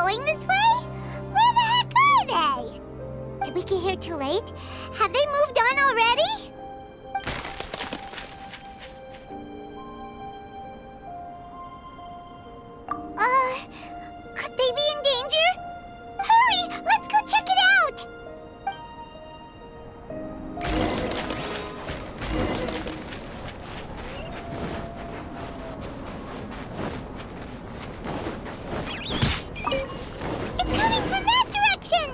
going this way? Where the heck are they? Did we get here too late? Have they moved on already? Could they be in danger? Hurry! Let's go check it out! It's coming from that direction!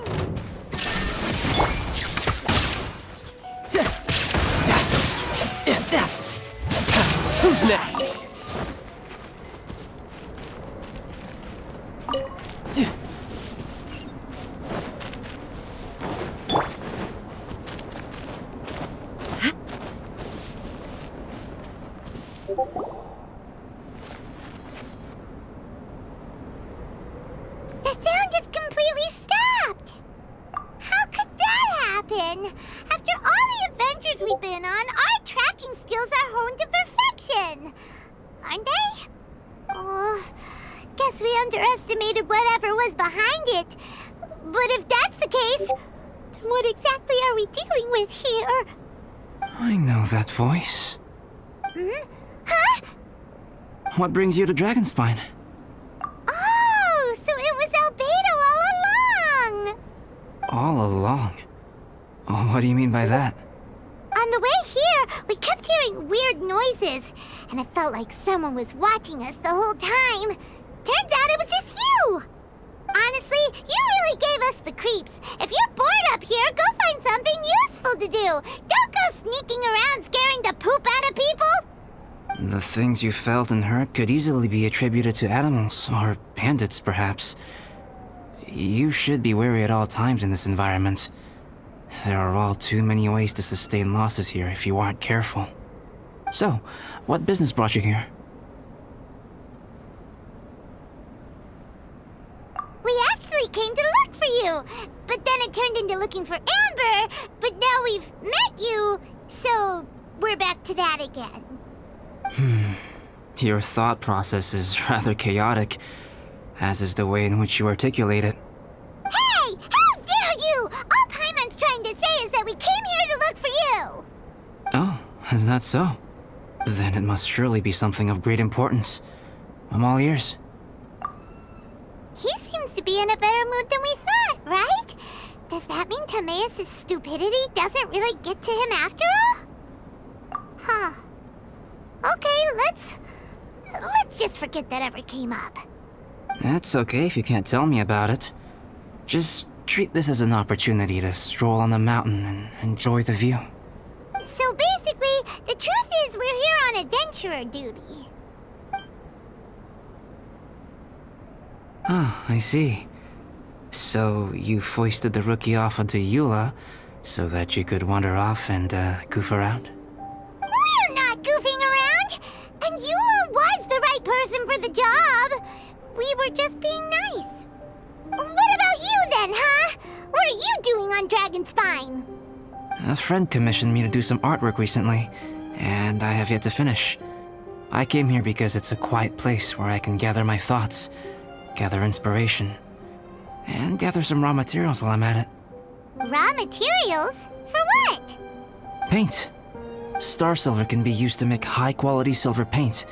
Who's next? The sound just completely stopped! How could that happen? After all the adventures we've been on, our tracking skills are honed to perfection! Aren't they? Oh, guess we underestimated whatever was behind it. But if that's the case, then what exactly are we dealing with here? I know that voice. Huh? What brings you to Dragonspine? Oh, so it was Albedo all along! All along? Oh, what do you mean by that? On the way here, we kept hearing weird noises, and it felt like someone was watching us the whole time. Turns out it was just you! Honestly, you really gave us the creeps. If you're bored up here, go find something useful to do. Don't go sneaking around scaring the poop out of people. The things you felt and heard could easily be attributed to animals, or bandits, perhaps. You should be wary at all times in this environment. There are all too many ways to sustain losses here if you aren't careful. So, what business brought you here? We actually came to look for you, but then it turned into looking for Amber, but now we've met you, so we're back to that again. Your thought process is rather chaotic, as is the way in which you articulate it. Hey! How dare you! All Paimon's trying to say is that we came here to look for you! Oh, is that so? Then it must surely be something of great importance. I'm all ears. He seems to be in a better mood than we thought, right? Does that mean Timaeus' stupidity doesn't really get to him after all? Huh. Okay, let's just forget that ever came up. That's okay if you can't tell me about it. Just treat this as an opportunity to stroll on the mountain and enjoy the view. So basically, the truth is we're here on adventurer duty. Ah, I see. So you foisted the rookie off onto Eula so that you could wander off and goof around? We're not goofing around! And Eula was the right person for the job! We were just being nice. What about you then, huh? What are you doing on Dragonspine? A friend commissioned me to do some artwork recently, and I have yet to finish. I came here because it's a quiet place where I can gather my thoughts, gather inspiration, and gather some raw materials while I'm at it. Raw materials? For what? Paint. Star silver can be used to make high-quality silver paint.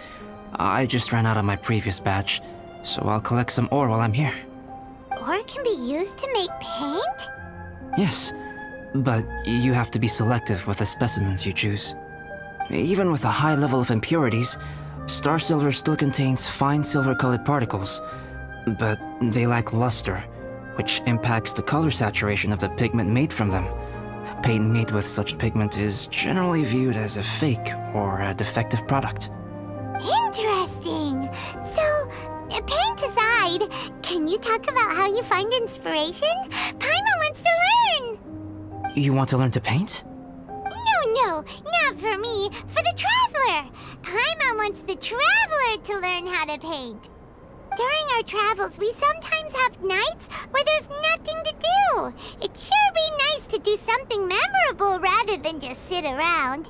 I just ran out of my previous batch, so I'll collect some ore while I'm here. Ore can be used to make paint? Yes, but you have to be selective with the specimens you choose. Even with a high level of impurities, star silver still contains fine silver-colored particles, but they lack luster, which impacts the color saturation of the pigment made from them. Paint made with such pigment is generally viewed as a fake or a defective product. Interesting. So, paint aside, can you talk about how you find inspiration? Paimon wants to learn. You want to learn to paint? No, not for me. For the traveler. Paimon wants the traveler to learn how to paint. During our travels, we sometimes have nights where there's nothing to do. It'd sure be nice to do something memorable rather than just sit around.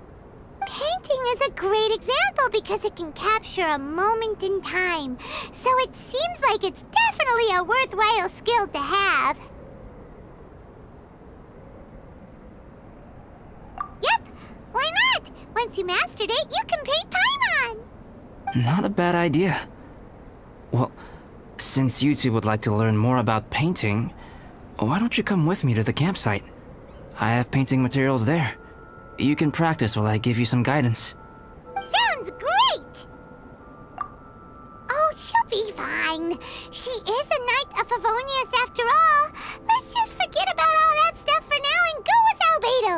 Painting is a great example because it can capture a moment in time. So it seems like it's definitely a worthwhile skill to have. Yep, why not? Once you mastered it, you can paint Paimon! Not a bad idea. Well, since you two would like to learn more about painting, why don't you come with me to the campsite? I have painting materials there. You can practice while I give you some guidance. Sounds great! Oh, she'll be fine. She is a Knight of Favonius after all. Let's just forget about all that stuff for now and go with Albedo.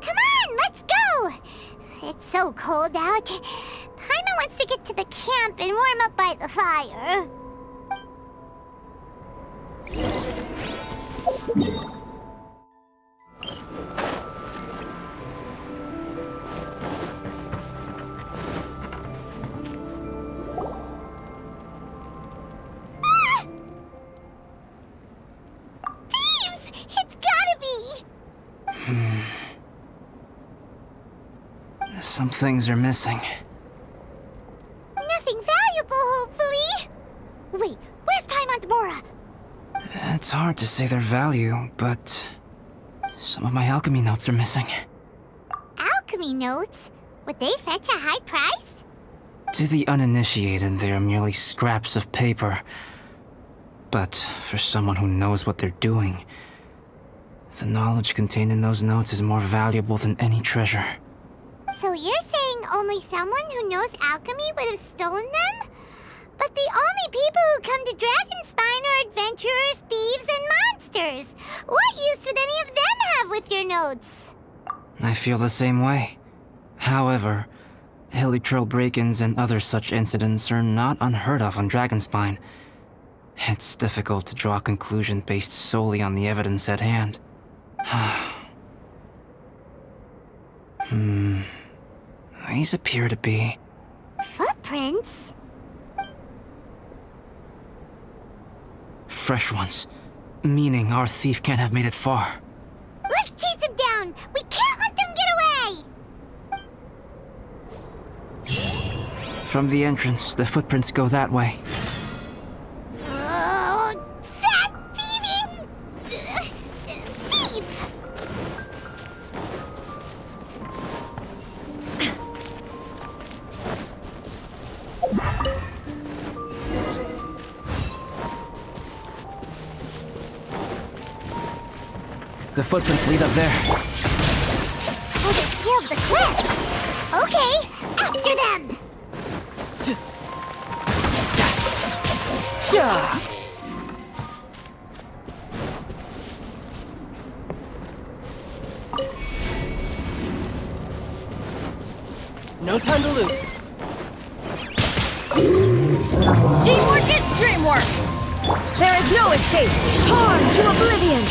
Come on, let's go! It's so cold out. Paimon wants to get to the camp and warm up by the fire. Some things are missing. Nothing valuable, hopefully. Wait, where's Paimon's Mora? It's hard to say their value, but some of my alchemy notes are missing. Alchemy notes? Would they fetch a high price? To the uninitiated, they are merely scraps of paper. But for someone who knows what they're doing, the knowledge contained in those notes is more valuable than any treasure. So you're saying only someone who knows alchemy would have stolen them? But the only people who come to Dragonspine are adventurers, thieves, and monsters. What use would any of them have with your notes? I feel the same way. However, hilly trail break-ins and other such incidents are not unheard of on Dragonspine. It's difficult to draw a conclusion based solely on the evidence at hand. These appear to be... Footprints? fresh ones. Meaning our thief can't have made it far. Let's chase him down! We can't let them get away! From the entrance, the footprints go that way. Oh, that thieving... thief! The footprints lead up there. Oh, they scaled the cliff! Okay, after them! No time to lose. Teamwork is dreamwork! There is no escape! Torn to oblivion!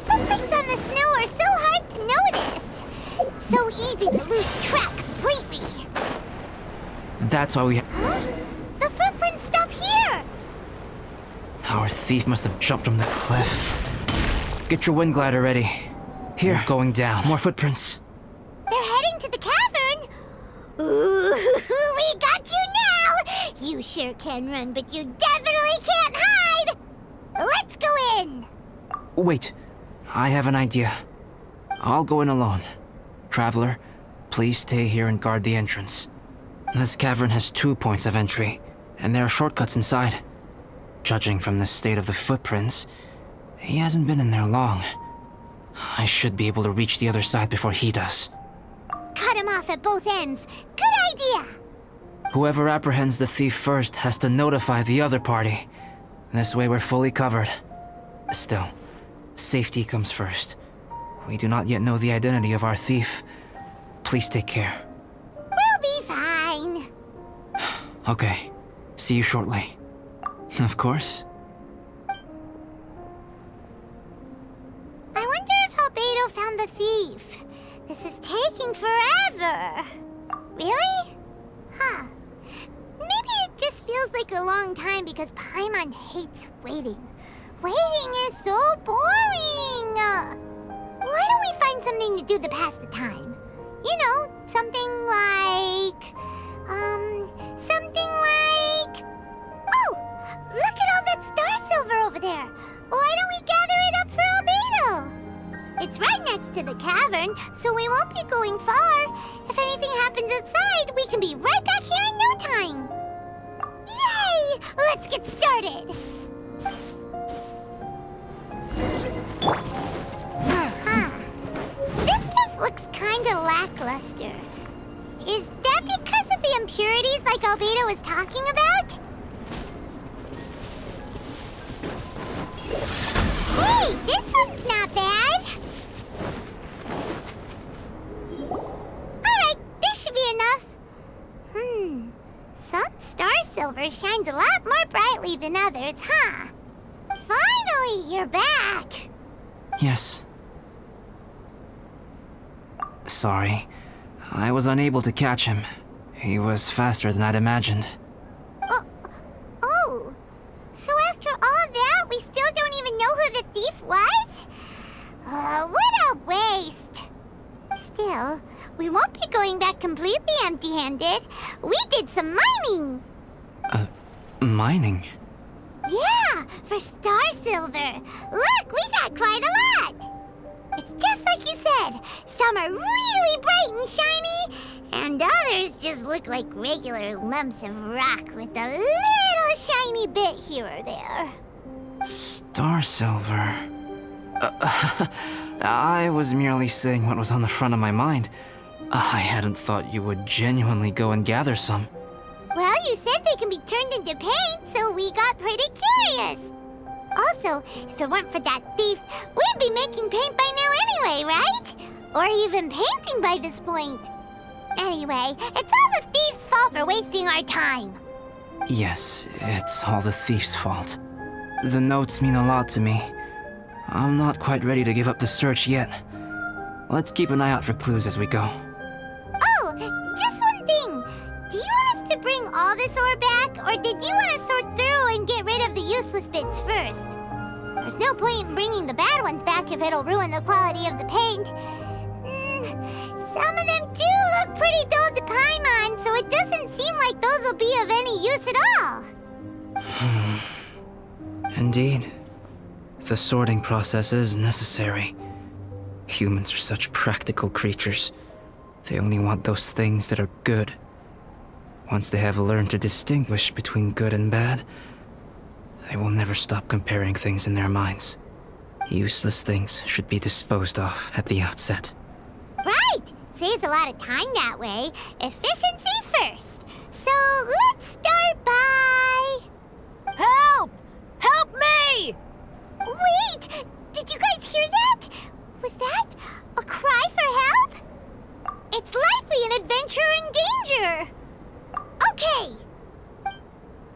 Footprints on the snow are so hard to notice. It's so easy to lose track completely. That's why we... Huh? The footprints stop here! Our thief must have jumped from the cliff. Get your wind glider ready. Here, we're going down. More footprints. They're heading to the cavern. Ooh, we got you now! You sure can run, but you definitely can't hide! Let's go in! Wait, I have an idea. I'll go in alone. Traveler, please stay here and guard the entrance. This cavern has 2 points of entry, and there are shortcuts inside. Judging from the state of the footprints, he hasn't been in there long. I should be able to reach the other side before he does. Cut him off at both ends. Good idea! Whoever apprehends the thief first has to notify the other party. This way we're fully covered. Still, safety comes first. We do not yet know the identity of our thief. Please take care. We'll be fine. Okay, see you shortly. Of course. I wonder if Albedo found the thief. This is taking forever. Really? Huh. Maybe it just take a long time because Paimon hates waiting. Waiting is so boring! Why don't we find something to do to pass the time? You know, something like... Oh! Look at all that star silver over there! Why don't we gather it up for Albedo? It's right next to the cavern, so we won't be going far. If anything happens outside, we can be right back here in no time. Yay! Let's get started! This stuff looks kinda lackluster. Is that because of the impurities like Albedo was talking about? Hey, this one's not bad. Alright, this should be enough. Some star silver shines a lot more brightly than others, huh? Finally, you're back. Yes. Sorry. I was unable to catch him. He was faster than I'd imagined. Oh. So after all that, we still don't even know who the thief was? What a waste. Still, we won't be going back completely empty-handed. We did some mining. Mining? Yeah, for star silver. Look, we got quite a lot. It's just like you said. Some are really bright and shiny, and others just look like regular lumps of rock with a little shiny bit here or there. Star silver. I was merely saying what was on the front of my mind. I hadn't thought you would genuinely go and gather some. Well, you said they can be turned into paint, so we got pretty curious. Also, if it weren't for that thief, we'd be making paint by now anyway, right? Or even painting by this point. Anyway, it's all the thief's fault for wasting our time. Yes, it's all the thief's fault. The notes mean a lot to me. I'm not quite ready to give up the search yet. Let's keep an eye out for clues as we go. Oh, just one thing. Do you want us to bring all this ore back, or did you want to sort through and get rid of the useless bits first? There's no point in bringing the bad ones back if it'll ruin the quality of the paint. Some of them do look pretty dull to Paimon, so it doesn't seem like those will be of any use at all. Indeed. The sorting process is necessary. Humans are such practical creatures. They only want those things that are good. Once they have learned to distinguish between good and bad, they will never stop comparing things in their minds. Useless things should be disposed of at the outset. Right! Saves a lot of time that way. Efficiency first. So let's start